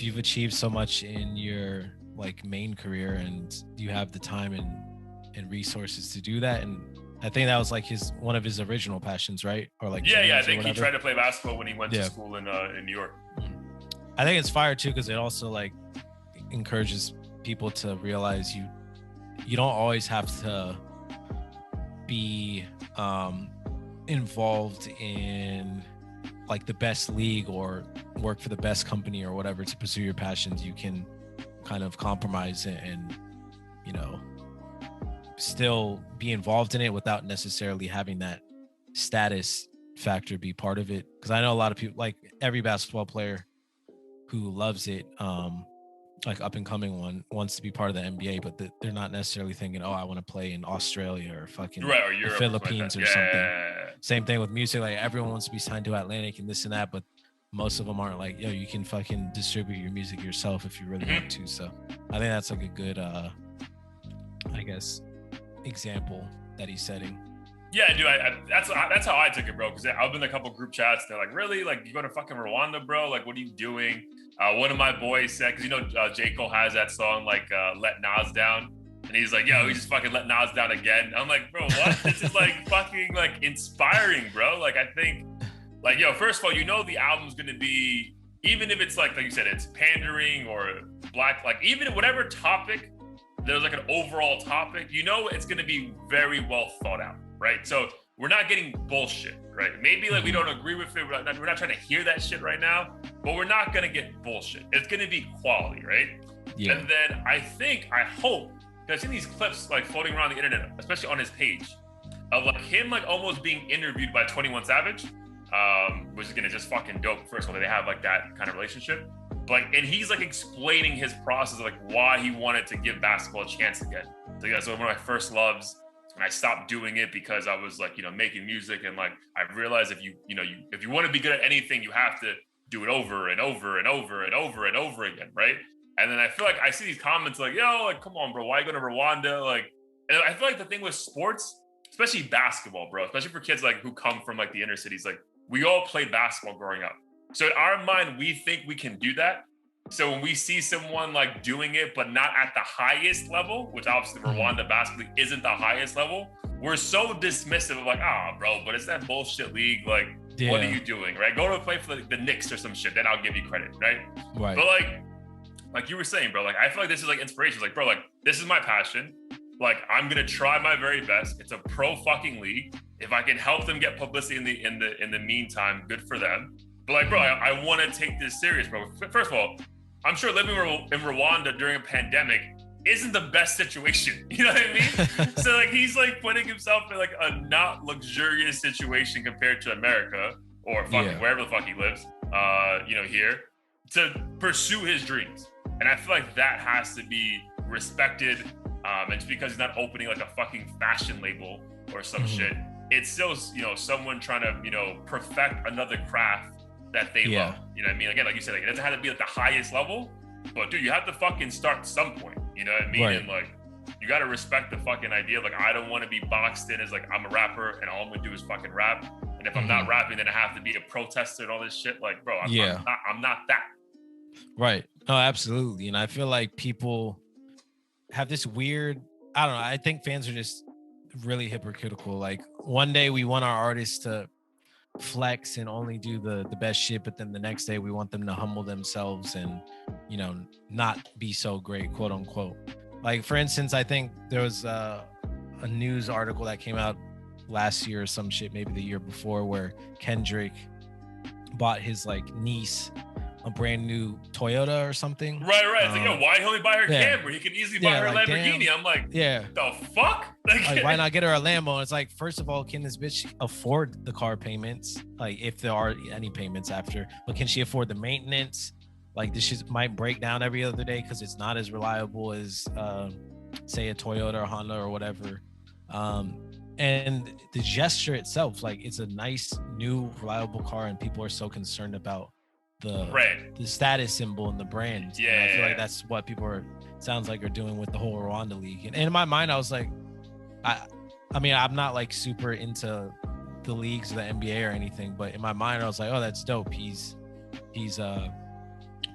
you've achieved so much in your like main career and you have the time and resources to do that, and I think that was like one of his original passions, right? Or like I think he tried to play basketball when he went to school in New York. I think it's fire too because it also like encourages people to realize you don't always have to be involved in like the best league or work for the best company or whatever to pursue your passions. You can kind of compromise it and, you know, still be involved in it without necessarily having that status factor be part of it. Because I know a lot of people, like every basketball player who loves it, like up and coming one, wants to be part of the NBA, but they're not necessarily thinking, oh, I want to play in Australia or fucking or Europe, the Philippines or something. Same thing with music. Like everyone wants to be signed to Atlantic and this and that, but most of them aren't like, yo, you can fucking distribute your music yourself if you really want to. So I think that's like a good, I guess, example that he's setting. Yeah, dude, that's how I took it, bro. Because I've been in a couple group chats. They're like, really? Like, you go to fucking Rwanda, bro? Like, what are you doing? One of my boys said, because you know J.Cole has that song like "Let Nas Down," and he's like, "Yo, he just fucking let Nas down again." I'm like, bro, what? This is like fucking like inspiring, bro. Like, I think, like, yo, first of all, you know the album's gonna be, even if it's like you said, it's pandering or black, like even whatever topic, there's like an overall topic, you know, it's gonna be very well thought out, right? So we're not getting bullshit, right? Maybe like we don't agree with it. We're not trying to hear that shit right now, but we're not gonna get bullshit. It's gonna be quality, right? Yeah. And then I hope, because I've seen these clips like floating around the internet, especially on his page, of like him like almost being interviewed by 21 Savage, which is again just fucking dope. First of all, they have like that kind of relationship. But like, and he's like explaining his process of like why he wanted to give basketball a chance again. So yeah, so one of my first loves. And I stopped doing it because I was like, you know, making music, and like I realized if you want to be good at anything, you have to do it over and over and over and over and over again, right? And then I feel like I see these comments like, yo, like come on, bro, why you go to Rwanda? Like, and I feel like the thing with sports, especially basketball, bro, especially for kids like who come from like the inner cities, like we all played basketball growing up. So in our mind, we think we can do that. So when we see someone like doing it, but not at the highest level, which obviously Rwanda basketball isn't the highest level, we're so dismissive of like, bro, but it's that bullshit league. Like, what are you doing, right? Go to play for the Knicks or some shit, then I'll give you credit, right? Right. But like you were saying, bro, like I feel like this is like inspiration. Like, bro, like this is my passion. Like I'm gonna try my very best. It's a pro fucking league. If I can help them get publicity in the meantime, good for them. But like, bro, I want to take this serious, bro. First of all, I'm sure living in Rwanda during a pandemic isn't the best situation. You know what I mean? So like he's like putting himself in like a not luxurious situation compared to America or fucking wherever the fuck he lives, here to pursue his dreams. And I feel like that has to be respected. And just because he's not opening like a fucking fashion label or some shit, it's still, someone trying to, perfect another craft that they love. You know what I mean? Again, like you said, like, it doesn't have to be at the highest level, but dude, you have to fucking start some point. You know what I mean? Right. And like, you got to respect the fucking idea. Like, I don't want to be boxed in as like, I'm a rapper and all I'm gonna do is fucking rap. And if I'm not rapping, then I have to be a protester and all this shit. Like, bro, I'm not that. Right. No, absolutely. And I feel like people have this weird, I don't know, I think fans are just really hypocritical. Like one day we want our artists to flex and only do the best shit, but then the next day we want them to humble themselves and not be so great, quote unquote. Like for instance, I think there was a news article that came out last year or some shit, maybe the year before, where Kendrick bought his like niece a brand new Toyota or something. Right. It's like, why only buy her Camry? He could easily buy her like, Lamborghini. Damn. I'm like, the fuck? Like, why not get her a Lambo? And it's like, first of all, can this bitch afford the car payments? Like, if there are any payments after, but can she afford the maintenance? Like, this shit might break down every other day because it's not as reliable as, say, a Toyota or Honda or whatever. And the gesture itself, like, it's a nice, new, reliable car, and people are so concerned about the status symbol and the brand. And I feel like that's what people are doing with the whole Rwanda league. And in my mind, I was like, I mean, I'm not like super into the leagues of the NBA or anything, but in my mind, I was like, oh, that's dope. He's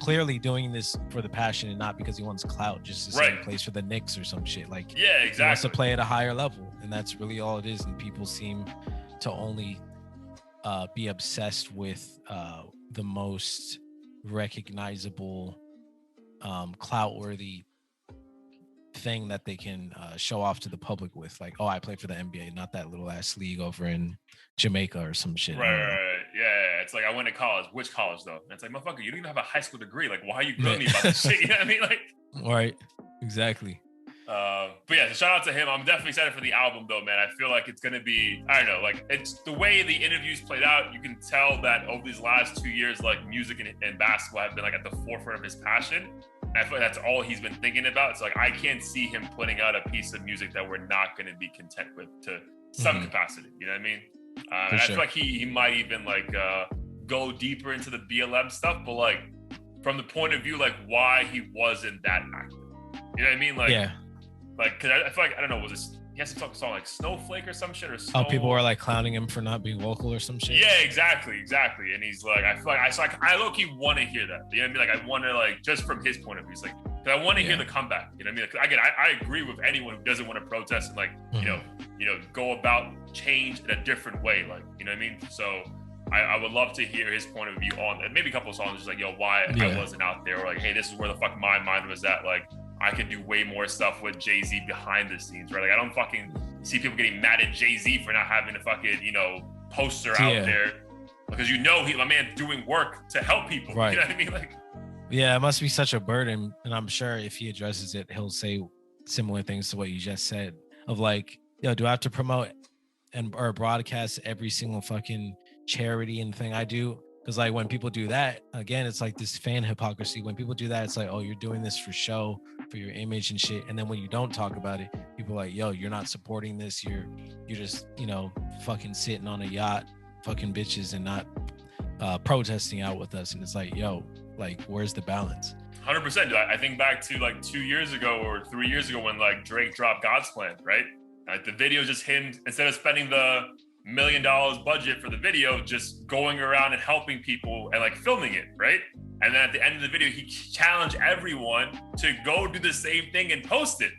clearly doing this for the passion and not because he wants clout, just to say he Right. plays for the Knicks or some shit. Like, Yeah, he wants to exactly. play at a higher level, and that's really all it is. And people seem to only be obsessed with the most recognizable, clout-worthy thing that they can show off to the public with. Like, oh, I play for the NBA, not that little ass league over in Jamaica or some shit. I don't know. Right. Yeah. It's like, I went to college. Which college though? And it's like, motherfucker, you don't even have a high school degree. Like, why are you grilling me about this shit? You know what I mean? Like, Right. Exactly. but yeah, so shout out to him. I'm definitely excited for the album though, man. I feel like it's gonna be, I don't know, like, it's the way the interviews played out. You can tell that over these last 2 years, like, music and basketball have been like at the forefront of his passion. And I feel like that's all he's been thinking about. It's like, I can't see him putting out a piece of music that we're not going to be content with to some capacity. You know what I mean? And I feel like he might even like go deeper into the BLM stuff, but like from the point of view, like why he wasn't that active. You know what I mean? Like, Yeah. like, cause I feel like, I don't know, was this, he has to song like Snowflake or some shit, or Snow... Oh, people were like clowning him for not being vocal or some shit. Yeah, exactly. And he's like, I feel like I low-key want to hear that. You know what I mean? Like, I want to, like, just from his point of view, it's like, cause I want to hear the comeback. You know what I mean? Like, again, I agree with anyone who doesn't want to protest and like, you know, go about change in a different way. Like, you know what I mean? So I would love to hear his point of view on, and maybe a couple of songs just like, yo, why I wasn't out there, or like, hey, this is where the fuck my mind was at. Like, I could do way more stuff with Jay-Z behind the scenes, right? Like, I don't fucking see people getting mad at Jay-Z for not having a fucking, you know, poster out there, because you know my man doing work to help people. Right. You know what I mean? Like, yeah, it must be such a burden, and I'm sure if he addresses it, he'll say similar things to what you just said. Of like, yo, do I have to promote or broadcast every single fucking charity and thing I do? Because like when people do that, again, it's like this fan hypocrisy. When people do that, it's like, oh, you're doing this for show, for your image and shit. And then when you don't talk about it, people are like, yo, you're not supporting this. You're just, you know, fucking sitting on a yacht, fucking bitches, and not protesting out with us. And it's like, yo, like, where's the balance? 100%. I think back to like 2 years ago or 3 years ago when like Drake dropped God's Plan, right? Like the video just him, instead of spending the $1 million budget for the video, just going around and helping people and like filming it, right? And then at the end of the video, he challenged everyone to go do the same thing and post it.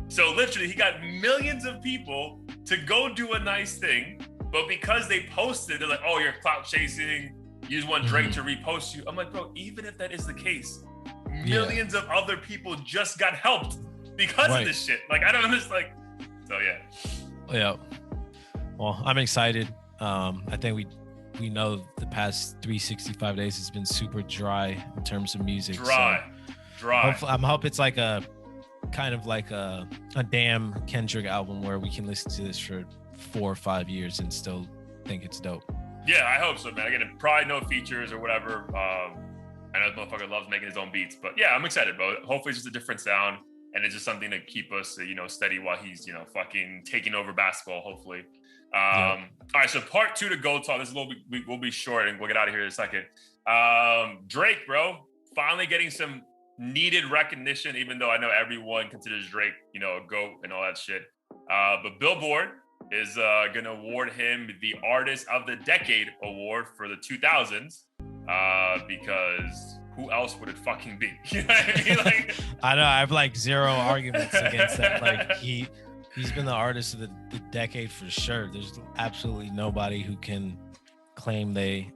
So literally, he got millions of people to go do a nice thing, but because they posted, they're like, oh, you're clout chasing, you just want Drake to repost you. I'm like, bro, even if that is the case, millions of other people just got helped because of this shit. Like, I don't understand. Like, so yeah. Well, I'm excited. I think we know the past 365 days has been super dry in terms of music. Dry. I hope it's like a kind of like a damn Kendrick album where we can listen to this for 4 or 5 years and still think it's dope. Yeah, I hope so, man. Again, probably no features or whatever. I know the motherfucker loves making his own beats, but yeah, I'm excited, bro. Hopefully it's just a different sound, and it's just something to keep us, you know, steady while he's, you know, fucking taking over basketball, hopefully. All right, so part 2 to Go Talk. This will be short, and we'll get out of here in a second. Drake, bro, finally getting some needed recognition, even though I know everyone considers Drake, you know, a GOAT and all that shit. But Billboard is gonna award him the Artist of the Decade award for the 2000s, because who else would it fucking be? You know what I mean? Like, I know, I have like zero arguments against that. Like, he's been the artist of the decade for sure. There's absolutely nobody who can claim they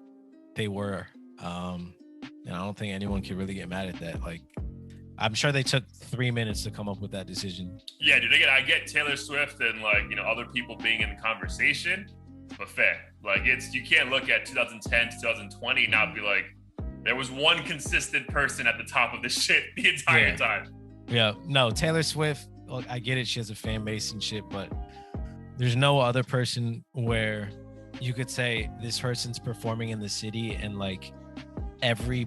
were. And I don't think anyone can really get mad at that. Like, I'm sure they took 3 minutes to come up with that decision. Yeah, dude. Again, I get Taylor Swift and like, you know, other people being in the conversation, but fair. Like, you can't look at 2010 to 2020 and not be like, there was one consistent person at the top of this shit the entire time. Yeah, no, Taylor Swift, look, I get it. She has a fan base and shit, but there's no other person where you could say this person's performing in the city and like every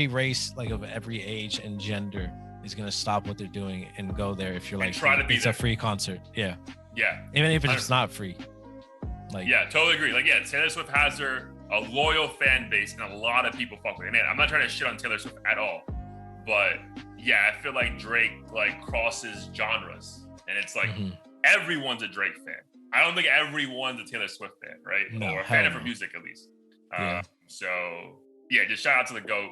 race, like of every age and gender, is gonna stop what they're doing and go there. If you're like, try to be it's there. A free concert, yeah, even if it's 100%. not free. Like, yeah, totally agree. Like, yeah, Taylor Swift has a loyal fan base and a lot of people fuck with it. Man, I'm not trying to shit on Taylor Swift at all, but yeah, I feel like Drake like crosses genres, and it's like everyone's a Drake fan. I don't think everyone's a Taylor Swift fan, right? No, or a fan of her music at least. So yeah, just shout out to the GOAT.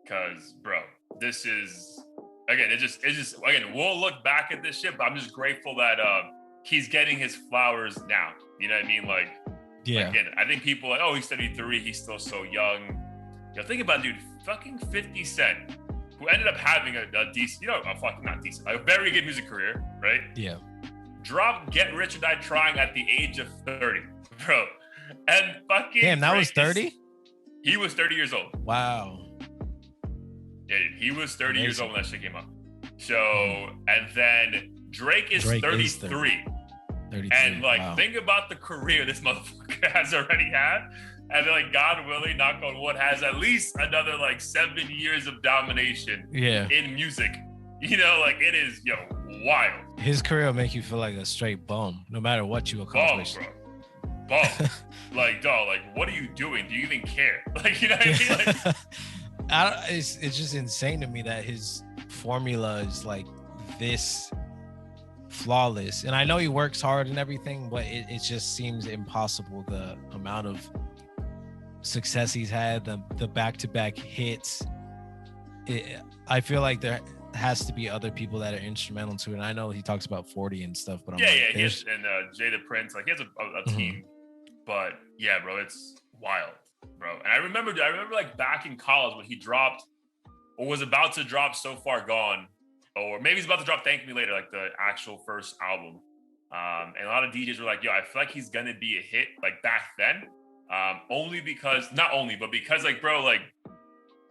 Cause bro, this is again, it's just again, we'll look back at this shit, but I'm just grateful that he's getting his flowers now. You know what I mean? Like, Yeah. again, I think people are like, oh, he's 33, he's still so young. Yo, think about dude, fucking 50 Cent, who ended up having a decent, not decent, a very good music career, right? Yeah. Dropped Get Rich or Die Trying at the age of 30, bro. And fucking Damn, that was 30? He was 30 years old. Wow. Yeah, dude, he was 30 years old when that shit came out. So, and then Drake is 33. 33. And like, wow. think about the career this motherfucker has already had. And then, like, God willing, knock on wood, has at least another like 7 years of domination in music. You know, like, it is, wild. His career will make you feel like a straight bum, no matter what you accomplish. Bum. Like, dog, like, what are you doing? Do you even care? Like, you know what I mean? Like, it's just insane to me that his formula is like this flawless. And I know he works hard and everything, but it just seems impossible, the amount of success he's had, the back-to-back hits. I feel like there has to be other people that are instrumental to it. And I know he talks about 40 and stuff, but I'm he has, and Jada Prince, like, he has a team. But yeah, bro, it's wild, bro. And I remember like back in college when he dropped or was about to drop So Far Gone, or maybe he's about to drop Thank Me Later, like the actual first album. And a lot of DJs were like, yo, I feel like he's gonna be a hit like back then. Because like, bro, like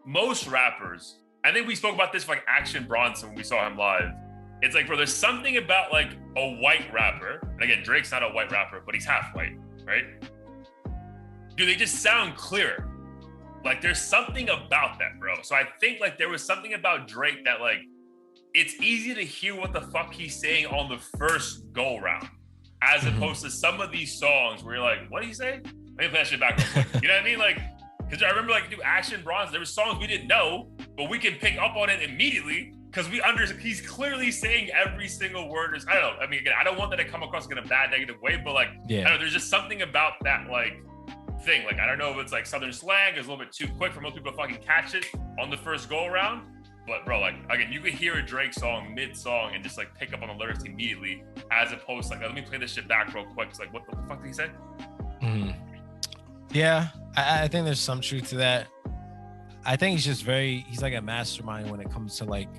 most rappers, I think we spoke about this for like Action Bronson when we saw him live. It's like, bro, there's something about like a white rapper. And again, Drake's not a white rapper, but he's half white, right? Dude, they just sound clear. Like, there's something about that, bro. So I think like there was something about Drake that like, it's easy to hear what the fuck he's saying on the first go round, as opposed to some of these songs where you're like, what did he say? Let me play that shit back real quick. You know what I mean? Like, because I remember like, dude, Action Bronze, there were songs we didn't know, but we can pick up on it immediately because he's clearly saying every single word. I don't know. I mean, again, I don't want that to come across in a bad, negative way, but like, I don't know, there's just something about that like thing. Like, I don't know if it's like Southern slang is a little bit too quick for most people to fucking catch it on the first go around. But bro, like, again, you could hear a Drake song mid-song and just like pick up on the lyrics immediately, as opposed to like, let me play this shit back real quick. It's like, what the fuck did he say? Yeah, I think there's some truth to that. I think he's like a mastermind when it comes to like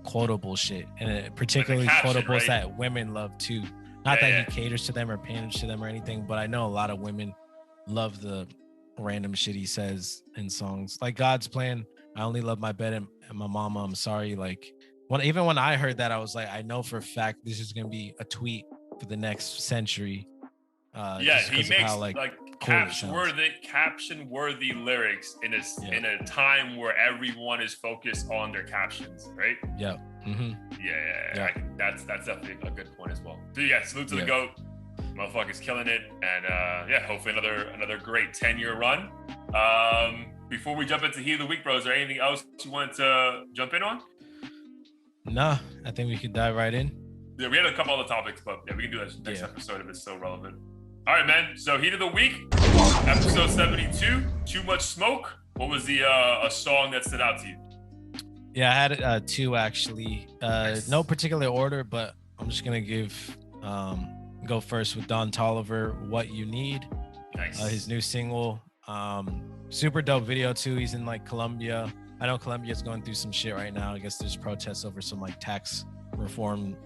quotable shit, and particularly like caption, quotables that women love too. Not that he caters to them or panders to them or anything, but I know a lot of women love the random shit he says in songs. Like God's Plan, I only love my bed and my mama, I'm sorry. Like, even when I heard that, I was like, I know for a fact this is gonna be a tweet for the next century. He makes how, like caption-worthy lyrics in a time where everyone is focused on their captions, right? Yeah. That's definitely a good point as well. So yeah, salute to the GOAT. Motherfucker's killing it, and hopefully another great 10-year run. Before we jump into Heat of the Week, bro, is there anything else you wanted to jump in on? Nah, I think we could dive right in. Yeah, we had a couple other topics, but yeah, we can do that next episode if it's still relevant. All right, man. So Heat of the Week, episode 72, Too Much Smoke. What was the a song that stood out to you? Yeah, I had two actually. Nice. No particular order, but I'm just gonna go first with Don Toliver, What You Need. Nice. His new single. Super dope video too. He's in like Colombia. I know Colombia's going through some shit right now. I guess there's protests over some like tax reform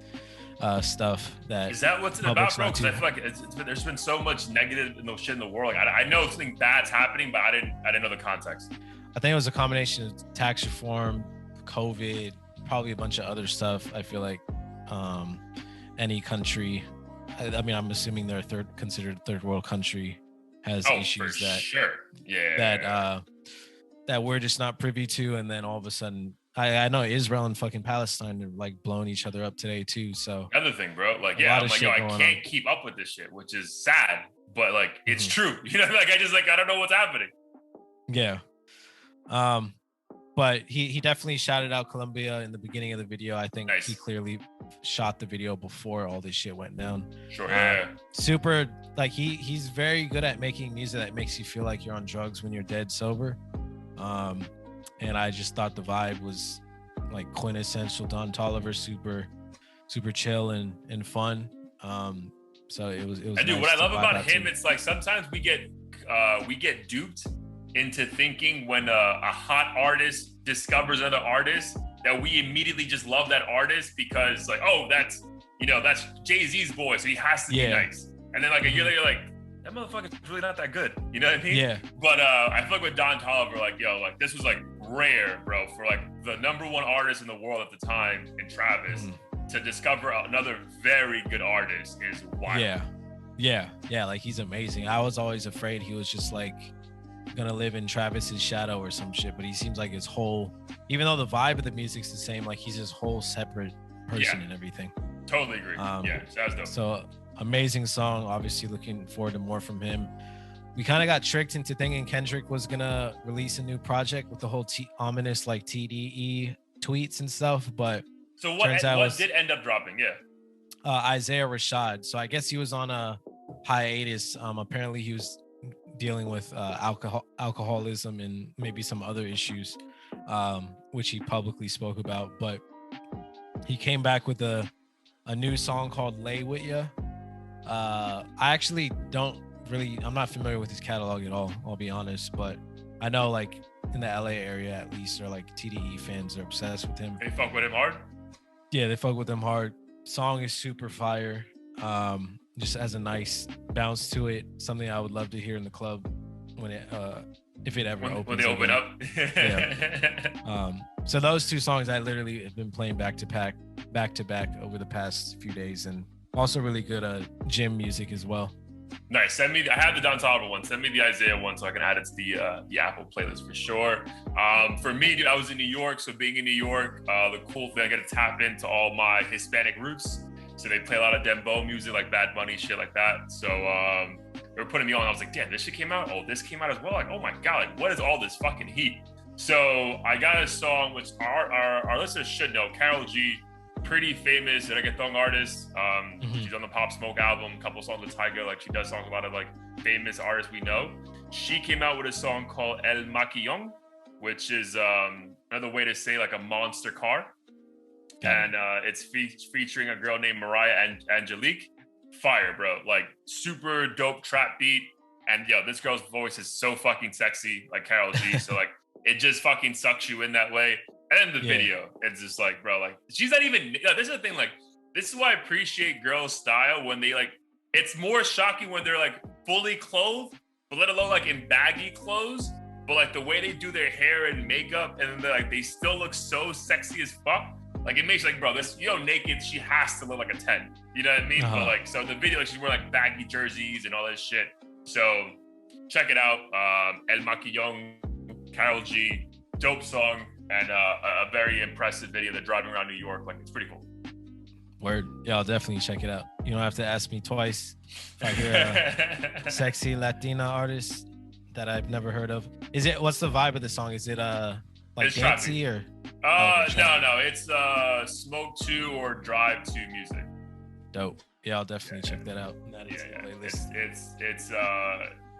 stuff. Is that what's it about, bro? Because I feel like there's been so much negative shit in the world. Like, I know something bad's happening, but I didn't know the context. I think it was a combination of tax reform, COVID, probably a bunch of other stuff. I feel like any country, I mean, I'm assuming they're considered third world country, has issues that we're just not privy to, and then all of a sudden, I know Israel and fucking Palestine are like blowing each other up today too. So another thing, bro, like I'm like, yo, I can't keep up with this shit, which is sad, but like it's true, you know, like I don't know what's happening. Yeah, but he definitely shouted out Colombia in the beginning of the video. I think he clearly shot the video before all this shit went down. Sure, super. Like he's very good at making music that makes you feel like you're on drugs when you're dead sober. and I just thought the vibe was like quintessential Don Toliver, super chill and fun. So it was. And dude, nice what I to love vibe about out him, to. it's like sometimes we get duped into thinking when a hot artist discovers another artist that we immediately just love that artist because like, oh, that's Jay-Z's boy, so he has to be nice. And then like a year later, you're like, that motherfucker's really not that good. You know what I mean? Yeah. But I feel like with Don Toliver, like, yo, like this was like rare, bro, for like the number one artist in the world at the time in Travis to discover another very good artist is wild. Yeah. Like he's amazing. I was always afraid he was just like gonna live in Travis's shadow or some shit, but he seems like his whole, even though the vibe of the music's the same, like he's his whole separate person and everything. Totally agree. Yeah, so that's dope. So amazing song. Obviously looking forward to more from him. We kind of got tricked into thinking Kendrick was gonna release a new project with the whole ominous like TDE tweets and stuff, but so what did end up dropping? Isaiah Rashad. So I guess he was on a hiatus. Apparently he was dealing with alcoholism and maybe some other issues, which he publicly spoke about, but he came back with a new song called Lay With Ya. I actually I'm not familiar with his catalog at all, I'll be honest, but I know like in the LA area at least, or like TDE fans are obsessed with him. They fuck with him hard? Yeah, they fuck with him hard. Song is super fire. Just has a nice bounce to it. Something I would love to hear in the club when it if it ever opens. When they open up. Yeah. So those two songs I literally have been playing back to back over the past few days, and also really good gym music as well. Nice. I have the Don Toliver one. Send me the Isaiah one so I can add it to the Apple playlist for sure. For me, dude, I was in New York, so being in New York, the cool thing, I get to tap into all my Hispanic roots. So they play a lot of dembow music, like Bad Bunny, shit like that. So they were putting me on. I was like, damn, this shit came out. Oh, this came out as well. Like, oh my god, like what is all this fucking heat? So I got a song which our listeners should know. Karol G, pretty famous reggaeton artist. She's on the Pop Smoke album, a couple songs with Tyga. Like she does songs with a lot of like famous artists we know. She came out with a song called El Maquillón, which is another way to say like a monster car. And it's featuring a girl named Mariah Angelique. Fire, bro. Like super dope trap beat. And yo, this girl's voice is so fucking sexy, like Karol G. So like it just fucking sucks you in that way. And the video, it's just like, bro, like she's not even. This is the thing. Like this is why I appreciate girls' style when they like. It's more shocking when they're like fully clothed, but let alone like in baggy clothes. But like the way they do their hair and makeup, and then they still look so sexy as fuck. Like it makes like, bro, this naked, she has to look like a 10. You know what I mean? But like, so the video, like she's wearing like baggy jerseys and all this shit. So check it out. El Maquillón, Karol G, dope song, and a very impressive video. They're driving around New York. Like it's pretty cool. Word. Yeah, I'll definitely check it out. You don't have to ask me twice if I hear a sexy Latina artist that I've never heard of. What's the vibe of the song? Is it like dancey or? No, it's Smoke 2 or Drive 2 music. Dope. Yeah, I'll definitely check that out. That is the playlist.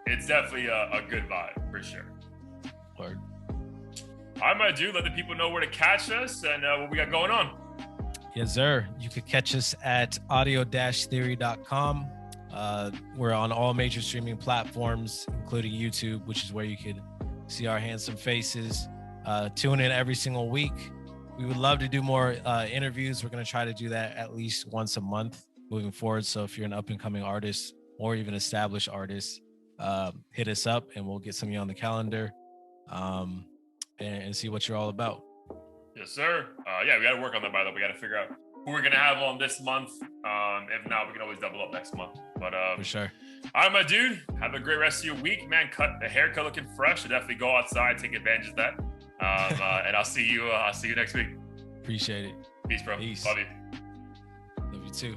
It's definitely a good vibe for sure. Word. I might do let the people know where to catch us and what we got going on. Yes, sir. You could catch us at audio-theory.com. We're on all major streaming platforms, including YouTube, which is where you could see our handsome faces. Tune in every single week. We would love to do more interviews. We're going to try to do that at least once a month moving forward. So if you're an up-and-coming artist or even established artist, hit us up and we'll get some of you on the calendar and see what you're all about. Yes, sir. We got to work on that, by the way. We got to figure out who we're going to have on this month. If not, we can always double up next month. But for sure. All right, my dude. Have a great rest of your week, man. Cut the haircut looking fresh. So definitely go outside, take advantage of that. And I'll see you next week. Appreciate it. Peace, bro. Peace. Love you. Love you too.